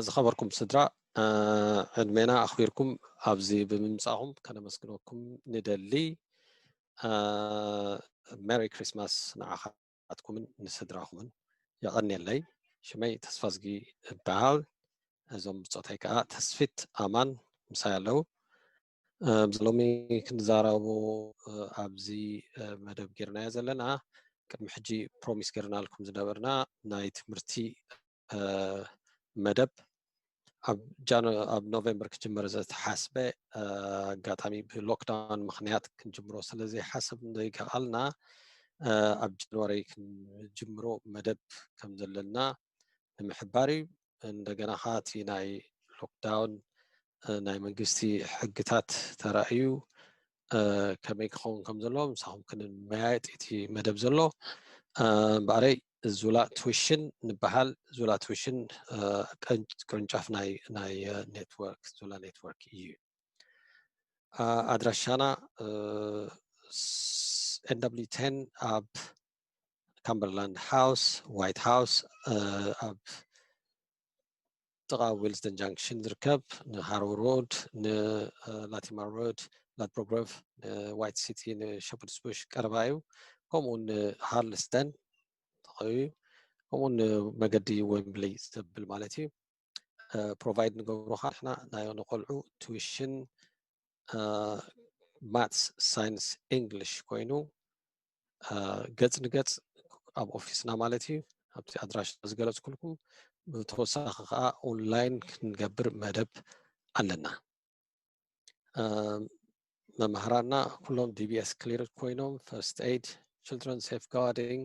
ዝኸበርኩም ስድራ ዕድሜና ኣኽቢርኩም ኣብዚ ብምምፃኹም ከነመስግነኩም ንደሊ ሜሪ ክሪስማስ ንዓኻትኩምን ንስድራኹምን ይቐኒየለይ ሽመይ ተስፋዝጊ እበሃል እዞም ብፆተይ ከዓ ተስፊት ኣማን ምሳይ ኣለዉ ብሎሚ ክንዛረቡ ኣብዚ መደብ ጌርናዮ ዘለና ቅድሚ ሕጂ ፕሮሚስ ጌርናልኩም ዝነበርና ናይ ትምህርቲ መደብ ኣብ ኖቬምበር ክጅመር ዝተሓስበ ኣጋጣሚ ብሎክዳውን ምክንያት ክንጅምሮ ስለዘይሓስብ ዘይከኣልና ኣብ ጃንዋሪ ክንጅምሮ መደብ ከም ዘለና ንምሕባር እዩ እንደገና ከዓ እቲ ናይ ሎክዳውን ናይ መንግስቲ ሕግታት ተራእዩ ከመይ ክኸውን ከም ዘሎ ምሳኹም ክንመያየጥ እቲ መደብ ዘሎ ባዕረይ ዙላ ትዊሽን ንበሃል ዙላ ትዊሽን ቅርንጫፍ ናይ ኔትወርክ ዙላ ኔትወርክ እዩ ኣድራሻና NW10 ኣብ ካምበርላንድ ሃውስ ዋይት ሃውስ ኣብ ጥቃ ዊልስደን ጃንክሽን ዝርከብ ንሃርቦር ሮድ ንላቲማር ሮድ ላድብሮግሮቭ ንዋይት ሲቲ ንሸፐርድስ ቡሽ ቀረባ እዩ ከምኡ ንሃርልስተን ተኸዩ ከምኡ ንመገዲ ዌምብሊ ዝብል ማለት እዩ ፕሮቫይድ ንገብሮ ከዓ ንሕና ናይ ንቆልዑ ቱዊሽን ማትስ ሳይንስ እንግሊሽ ኮይኑ ገጽ ንገጽ ኣብ ኦፊስና ማለት እዩ ኣብቲ ኣድራሻ ዝገለጽኩልኩም ብተወሳኺ ከዓ ኦንላይን ክንገብር መደብ ኣለና መምህራንና ኩሎም DBS ክሊር ኮይኖም ፈርስት ኤድ ችልድረን ሴፍጋርዲንግ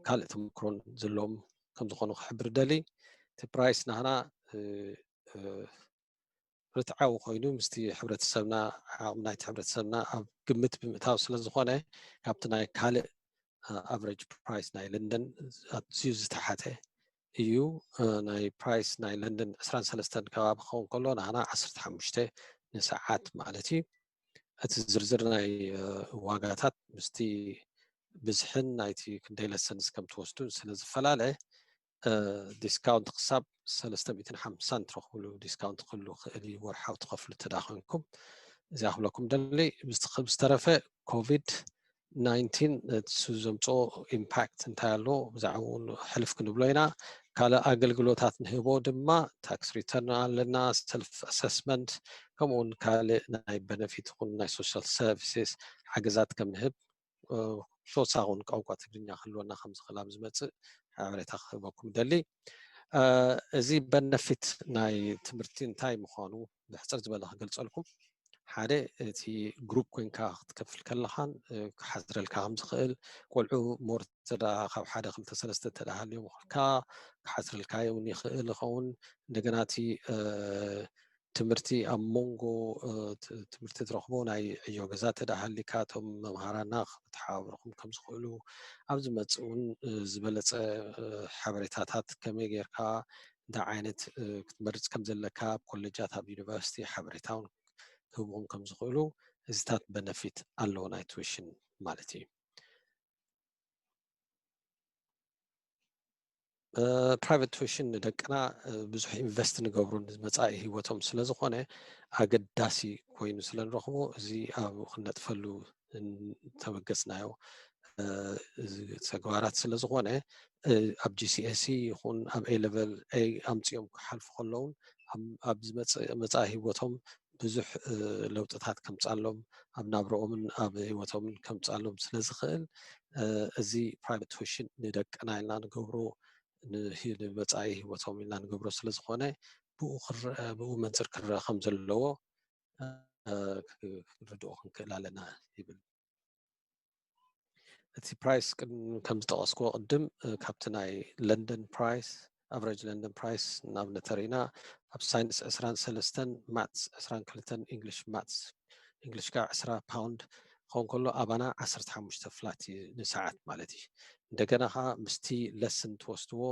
ካልእ ተመክሮን ዘለዎም ከም ዝኾኑ ክሕብር ደሊ እቲ ፕራይስ ናህና ርትዓዊ ኮይኑ ምስቲ ሕብረተሰብና ዓቕሚ ናይቲ ሕብረተሰብና ኣብ ግምት ብምእታው ስለ ዝኾነ ካብቲ ናይ ካልእ ኣቨሬጅ ፕራይስ ናይ ለንደን ኣዝዩ ዝተሓተ እዩ ናይ ፕራይስ ናይ ለንደን 23 ከባቢ ክኸውን ከሎ ናህና 15 ንሰዓት ማለት እዩ እቲ ዝርዝር ናይ ዋጋታት ምስቲ ብዝሕን ናይቲ ክንደይ ለሰንስ ከም ትወስዱ ስለ ዝፈላለ ዲስካውንት ክሳብ 350 ትረኽብሉ ዲስካውንት ክህሉ ክእል ወርሓዊ ትኸፍሉ ተዳኺምኩም እዚኣ ክብለኩም ደሊ ብዝተረፈ ኮቪድ 19 ዘምፅኦ ኢምፓክት እንታይ ኣሎ ብዛዕባ ሕልፍ ክንብሎ ኢና ካልእ ኣገልግሎታት ንህቦ ድማ ታክስ ሪተርን ኣለና ሰልፍ ኣሰስመንት ከምኡውን ካልእ ናይ በነፊት ይኹን ናይ ሶሻል ሰርቪስስ ሓገዛት ከም ንህብ ተወሳኺ እውን ቋንቋ ትግርኛ ክህልወና ከም ዝኽእል ኣብ ዝመፅእ ሓበሬታ ክህበኩም ደሊ እዚ በነፊት ናይ ትምህርቲ እንታይ ምዃኑ ብሕፅር ዝበለ ክገልፀልኩም ሓደ እቲ ግሩፕ ኮንካ ክትከፍል ከለኻን ክሓዝረልካ ከም ዝኽእል ቆልዑ ሞር ካብ 1-2-3 ተዳሃልዮም ክልካ ክሓዝረልካ እውን ይኽእል ይኸውን እንደገና እቲ ትምህርቲ ኣብ ሞንጎ ትምህርቲ ትረኽቦ ናይ ዕዮ ገዛ ተዳሃሊካ እቶም መምሃራና ክትሓባብረኩም ከም ዝኽእሉ ኣብ ዝመፅእ እውን ዝበለፀ ሓበሬታታት ከመይ ጌርካ እንታይ ዓይነት ክትመርፅ ከም ዘለካ ኮሌጃት ኣብ ዩኒቨርሲቲ ሓበሬታ እውን ክህብኩም ከም ዝኽእሉ እዚታት በነፊት ኣለዎ ናይ ቱዊሽን ማለት እዩ ፕራይቬት ቱዊሽን ንደቅና ብዙሕ ኢንቨስት ንገብሩ መጻኢ ሂወቶም ስለ ዝኾነ ኣገዳሲ ኮይኑ ስለ ንረኽቦ እዚ ኣብ ክነጥፈሉ ተበገፅናዮ ተግባራት ስለ ዝኾነ ኣብ GCSE ይኹን ኣብ A level A ኣምፂኦም ክሓልፉ ከለውን ኣብ መጻኢ ሂወቶም ብዙሕ ለውጥታት ከምፃሎም ኣብ ናብረኦምን ኣብ ሂወቶምን ከምፃሎም ስለ ዝኽእል እዚ ፕራይቬት ቱዊሽን ንደቅና ኢልና ንገብሮ ንመጻኢ ሂወቶም ኢልና ንገብሮ ስለ ዝኾነ ብኡ መንፅር ክረአ ከም ዘለዎ ክንርድኦ ክንክእል ኣለና ይብል እቲ ፕራይስ ከም ዝጠቐስኩ ቅድም ካብቲ ናይ ለንደን ፕራይስ ኣቨሬጅ ለንደን ፕራይስ ንኣብነት ተሪእና ኣብ ሳይንስ 23 ማትስ 22 እንግሊሽ ማትስ እንግሊሽ ከዓ 20 ፓውንድ ክኸውን ከሎ ኣባና 15 ፍላት ንሰዓት ማለት እዩ እንደገና ከዓ ምስቲ ለስን ትወስድዎ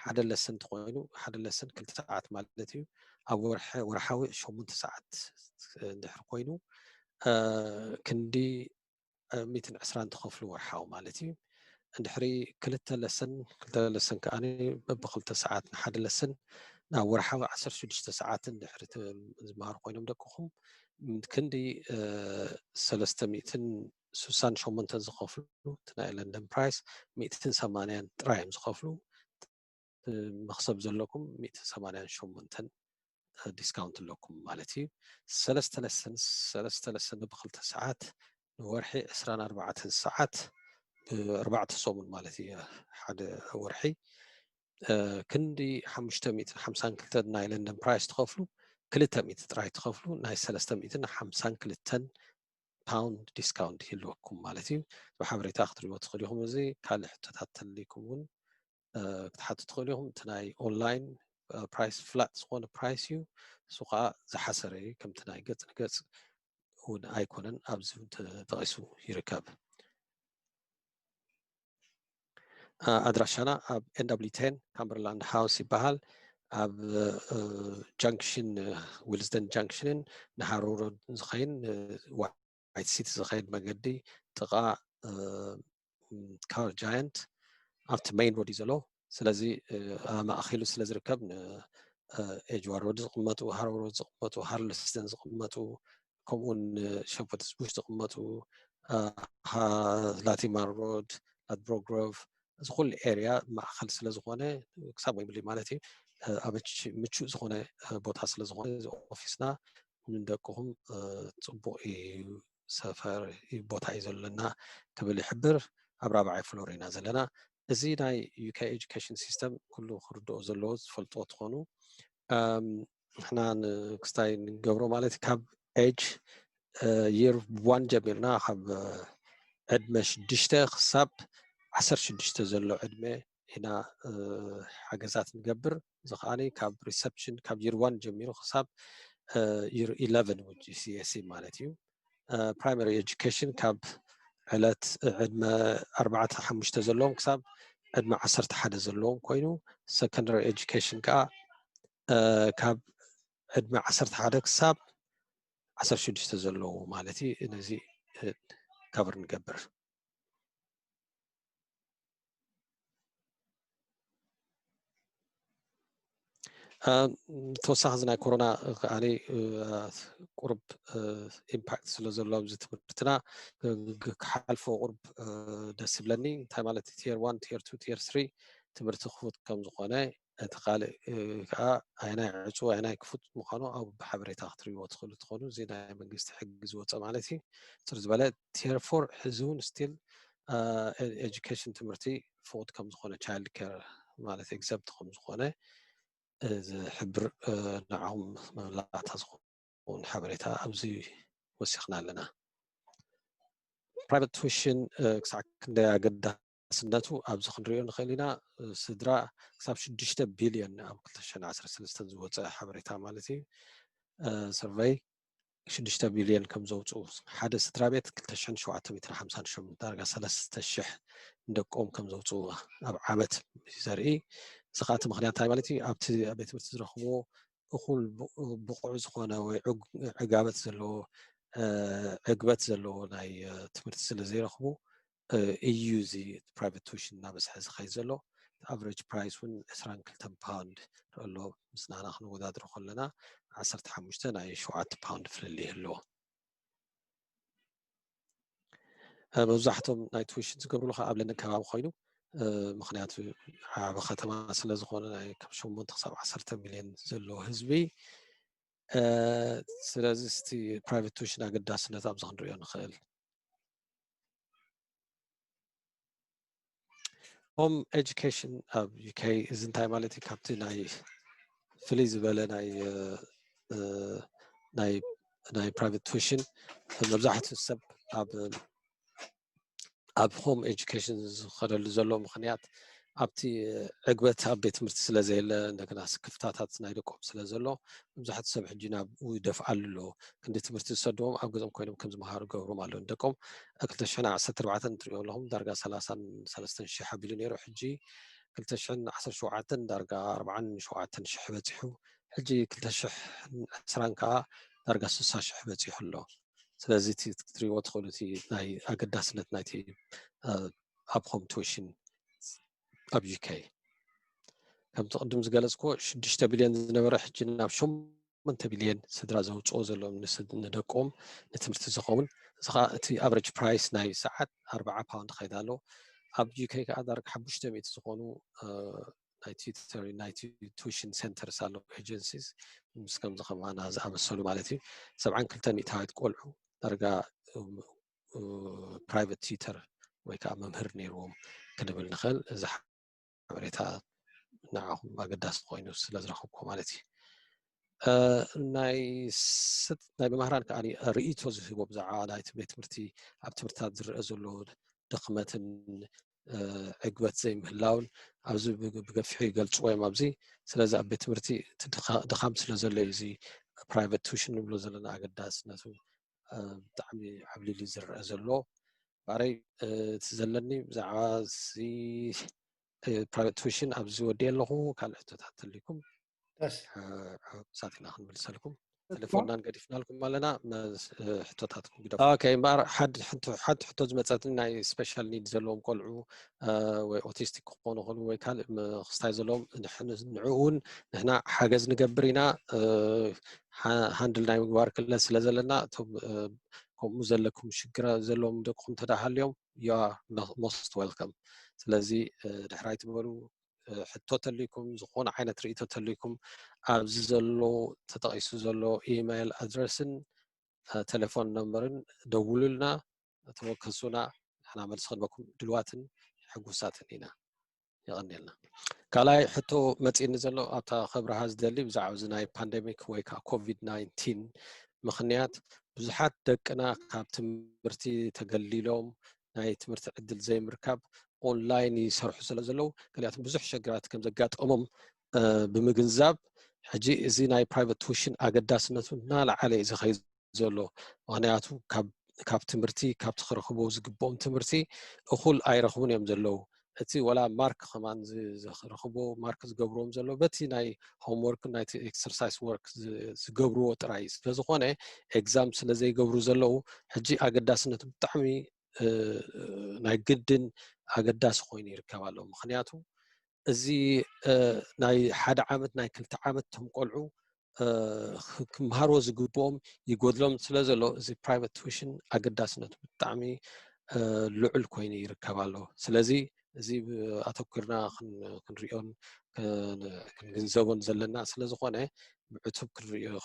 ሓደ ለስን ትኮይኑ ሓደ ለስን 2 ሰዓት ማለት እዩ ኣብ ወርሓዊ 8 ሰዓት እንድሕር ኮይኑ ክንዲ 120 ትኸፍሉ ወርሓዊ ማለት እዩ እንድሕሪ 2 ለሰን ከዓኒ በብ2 ሰዓት ንሓደ ለሰን ናብ ወርሓዊ 16 ሰዓትን ድሕሪ ዝመሃሩ ኮይኖም ደቅኹም ክንዲ 368 ዝኸፍሉ እቲ ናይ ለንደን ፕራይስ 180 ጥራይ እዮም ዝኸፍሉ መክሰብ ዘለኩም 188 ዲስካውንት ኣለኩም ማለት እዩ ሰለስተ ብክልተ ሰዓት ንወርሒ 24 ሰዓት ብ4 ሰሙን ማለት እዩ ሓደ ወርሒ ክንዲ 552 ናይ ለንደን ፕራይስ ትኸፍሉ 200 ጥራይ ትኸፍሉ ናይ 352 ፓውንድ ዲስካውንት ይህልወኩም ማለት እዩ ብሓበሬታ ክትሪእዎ ትኽእሉ ኢኹም እዚ ካልእ ሕቶታት ተልይኩም እውን ክትሓቱ ትኽእሉ ኢኹም እቲ ናይ ኦንላይን ፕራይስ ፍላት ዝኾነ ፕራይስ እዩ እሱ ከዓ ዝሓሰረ እዩ ከምቲ ናይ ገፅ ንገፅ እውን ኣይኮነን ኣብዚ ተጠቂሱ ይርከብ ኣድራሻና ኣብ NW10 ካምበርላንድ ሃውስ ይበሃል ኣብ ጃንክሽን ዊልስደን ጃንክሽንን ንሃሮ ሮድ ዝኸይን ዋይት ሲቲ ዝኸይድ መንገዲ ጥቓ ካር ጃየንት ኣብቲ ሜይን ሮድ እዩ ዘሎ ስለዚ ማእኺሉ ስለ ዝርከብ ኤጅዋር ሮድ ዝቕመጡ ሃሮ ሮድ ዝቕመጡ ሃርለስደን ዝቕመጡ ከምኡውን ሸምፖትስ ቡሽ ዝቕመጡ ላቲማር ሮድ ላድብሮግሮቭ እዚ ኩሉ ኤርያ ማእኸል ስለ ዝኾነ ክሳብ ወይ ማለት እዩ ኣብ ምቹእ ዝኾነ ቦታ ስለ ዝኾነ እዚ ኦፊስና ንደቅኹም ፅቡቅ ሰፈር ቦታ እዩ ዘለና ክብል ይሕብር ኣብ 4ይ ፍሎር ኢና ዘለና እዚ ናይ ዩኬ ኤጁኬሽን ሲስተም ኩሉ ክርድኦ ዘለዎ ዝፈልጦ ትኾኑ ንሕና ክስታይ ንገብሮ ማለት ካብ ኤጅ year 1 ጀሚርና ካብ ዕድመ 6 ክሳብ 16 ዘሎ ዕድመ ኢና ሓገዛት ንገብር እዚ ከዓኒ ካብ ሪሰፕሽን ካብ year 1 ጀሚሩ ክሳብ year 11 CSE ማለት እዩ ፕራይመሪ ኤጁኬሽን ካብ ዕለት ዕድመ 4-5 ዘለዎም ክሳብ ዕድመ 11 ዘለዎም ኮይኑ ሰከንደሪ ኤጁኬሽን ከዓ ካብ ዕድመ 11 ክሳብ 16 ዘለዎ ማለት እዩ ነዚ ካቨር ንገብር ተወሳኺ ናይ ኮሮና ከዓኒ ቁርብ ኢምፓክት ስለ ዘሎ ኣብዚ ትምህርትና ክሓልፎ ቁርብ ደስ ይብለኒ እንታይ ማለት ቲር 1 ቲር 2 ቲር 3 ትምህርቲ ክፉት ከም ዝኾነ እቲ ካልእ ከዓ ኣይናይ ዕፁ ኣይናይ ክፉት ምዃኑ ኣብ ብሓበሬታ ክትሪእዎ ትኽእሉ ትኾኑ እዚ ናይ መንግስቲ ሕጊ ዝወፀ ማለት እዩ ስር ዝበለ ቲር 4 ሕዚ እውን ስቲል ኤጁኬሽን ትምህርቲ ፍቑድ ከም ዝኾነ ቻይልድ ኬር ማለት ኤግዘምፕት ከም ዝኾነ ዝሕብር ንዓኹም መብላእታ ዝኾን ሓበሬታ ኣብዚ ወሲኽና ኣለና ፕራይቬት ቱዊሽን ክሳብ ክንደይ ኣገዳስነቱ ኣብዚ ክንሪኦ ንኽእል ኢና ስድራ ክሳብ 6 ቢልዮን ኣብ 2013 ዝወፀ ሓበሬታ ማለት እዩ ሰርቨይ 6 ቢልዮን ከም ዘውፅኡ ሓደ ስድራ ቤት 2758 ዳርጋ 3000 ደቆም ከም ዘውፅኡ ኣብ ዓመት ዘርኢ እዚ ከዓ እቲ ምክንያት እንታይ ማለት እዩ ኣብቲ ቤት ትምህርቲ ዝረኽብዎ እኹል ብቑዕ ዝኾነ ወይ ዕጋበት ዘለዎ ዕግበት ዘለዎ ናይ ትምህርቲ ስለ ዘይረኽቡ እዩ እዚ ፕራይቬት ቱዊሽን እናበዝሐ ዝኸይድ ዘሎ ኣቨሬጅ ፕራይስ እውን 22 ፓውንድ ኣሎ ምስ ንሕና ክንወዳድሮ ከለና 15 ናይ 7 ፓውንድ ፍልሊ ይህልዎ መብዛሕትኦም ናይ ቱዊሽን ዝገብርሉ ከዓ ኣብ ለንደን ከባቢ ኮይኑ ምክንያቱ ዓበ ከተማ ስለ ዝኾነ ናይ ካብ 8 ክሳብ 10 ሚልዮን ዘለዎ ህዝቢ ስለዚ እስቲ ፕራይቬት ቱዊሽን ኣገዳስነት ኣብዚ ክንሪኦ ንኽእል ሆም ኤጁኬሽን ኣብ ዩኬ እዚ እንታይ ማለት እዩ ካብቲ ናይ ፍልይ ዝበለ ናይ ፕራይቬት ቱዊሽን መብዛሕትኡ ሰብ ኣብ ሆም ኤጁኬሽን ዝኸደሉ ዘሎ ምክንያት ኣብቲ ዕግበት ኣብ ቤት ትምህርቲ ስለ ዘየለ እንደገና ክፍታታት ናይ ደቆም ስለ ዘሎ መብዛሕትኡ ሰብ ሕጂ ናብኡ ይደፍኣሉ ኣሎ ክንዲ ትምህርቲ ዝሰድዎም ኣብ ገዞም ኮይኖም ከም ዝመሃሩ ገብሮም ኣለዉ ደቆም 2014 እንትሪኦ ኣለኹም ዳርጋ 33,000 ኣቢሉ ነይሩ ሕጂ 2017 ዳርጋ 47,000 በፂሑ ሕጂ 2020 ከዓ ዳርጋ 60,000 በፂሑ ኣሎ ስለዚ እቲ ክትሪእዎ ትኽእሉ እቲ ናይ ኣገዳስነት ናይቲ ኣብ ሆም ቱዊሽን ኣብ ዩኬ كم تقدم زجلسكو 6 بليون زنبرة حجنا بشم 8 بليون سدرا زوج أوزلهم نسد ندقوم نتمرت زخون تي average price ناي ساعات 4 باوند خيدالو أب UK كأدارك حبوش تميت زخونو نايتي تويشن سنتر سالو agencies مسكم زخم أنا أب السلو مالتي سبعا كلتن يتهايد قولعو درجة private tutor ويكا ممهر نيروم كنبل نخل زح عمليتها نعم أقداس قوينو سلازرخوكو مالتي ناي بمهران كأني رئيتو زهبو بزعا ناي بيت مرتي أب تمرتات زرق زلو دقمة عقبت زي مهلاون أبزو بقفحي قلت شوي مابزي سلازا أب بيت مرتي دخام سلازا زي برايفت توشن بلو زلنا أقداس ناسو بتعمي عبلي لي زرق زلو بعري تزلني بزعا زي برايفت تويشن أبزو ودي اللهو كان احتوتات لكم ساعتين آخر نملس لكم تليفوننا نقدفنا لكم مالنا ما حتوتاتكم قدام اوكي ما حد حتى زمتاتنا سبيشال نيد زلهم قلعوا واوتيستيك كونو هو ويكال خصتاي زلهم نحن نعون هنا حاجز نقبرينا هاندل ناي مغوار كله سلازلنا توب كم زلكم شكرا زلهم دقكم تداها اليوم يا most welcome سلازي دحراي تبرو حتى تليكم زخون عينة رئيتو تليكم أبز زلو تتقيسو زلو إيميل أدرسن تليفون نمبرن دولوا لنا توكسونا احنا عمل صدبكم دلواتن حقوساتن هنا يغني لنا كالاي حتى متين زلو أتا خبر هاز دلي بزعو زناي بانديميك ويكا كوفيد 19 مخنيات بزحات دقنا كاب تمرتي تقليلهم ناي تمرت عدل زي مركب اونلاين يسرحوا سلازلو كلياتهم بزح شجرات كم زقات بمجنزاب حجي زي ناي برايفت تويشن أقداسنتو نال عليه إذا خيز زلو معناته كاب تمرتي كاب تخرخبو زقبوم تمرتي أخول أي رخبون يوم زلو أتي ولا مارك كمان زي رخبو مارك زقبروم زلو بتي ناي هوم ورك ناي إكسرسايز ورك زقبرو ترايز فزخونه إكزامس لزي قبرو زلو حجي أقداسنتو بتحمي ناي قدن أقداس خويني يركبالو مخنياتو زي ناي حد عامت ناي كلت عامتهم قلعوا كمهارو زقبوم يقودلهم سلازلو زي برايفت تويشن أقداسنت بالتعمي لعل كويني يركبالو سلازي زي أتوكرنا كنريون كنزون زلنا سلازقونه بعتب كنريو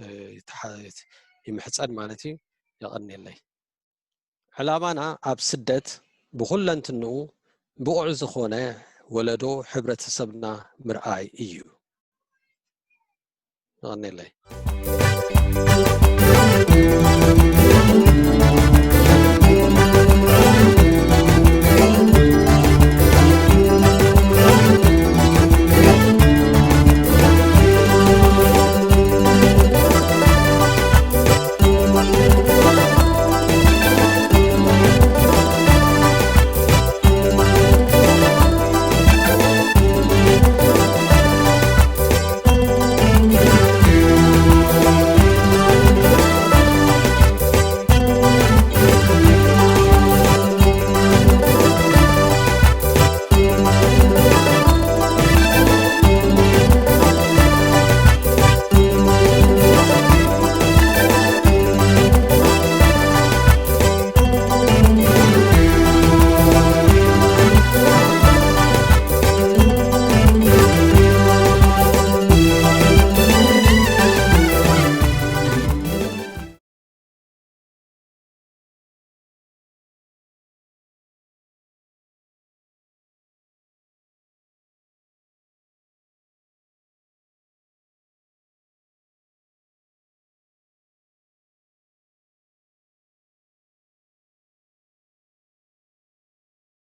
يتحايت يمحصد مالتي يغني لي علامانا أب سدت بخلن تنو بقع زخونه ولدو حبرة سبنا مرآي إيو غني لي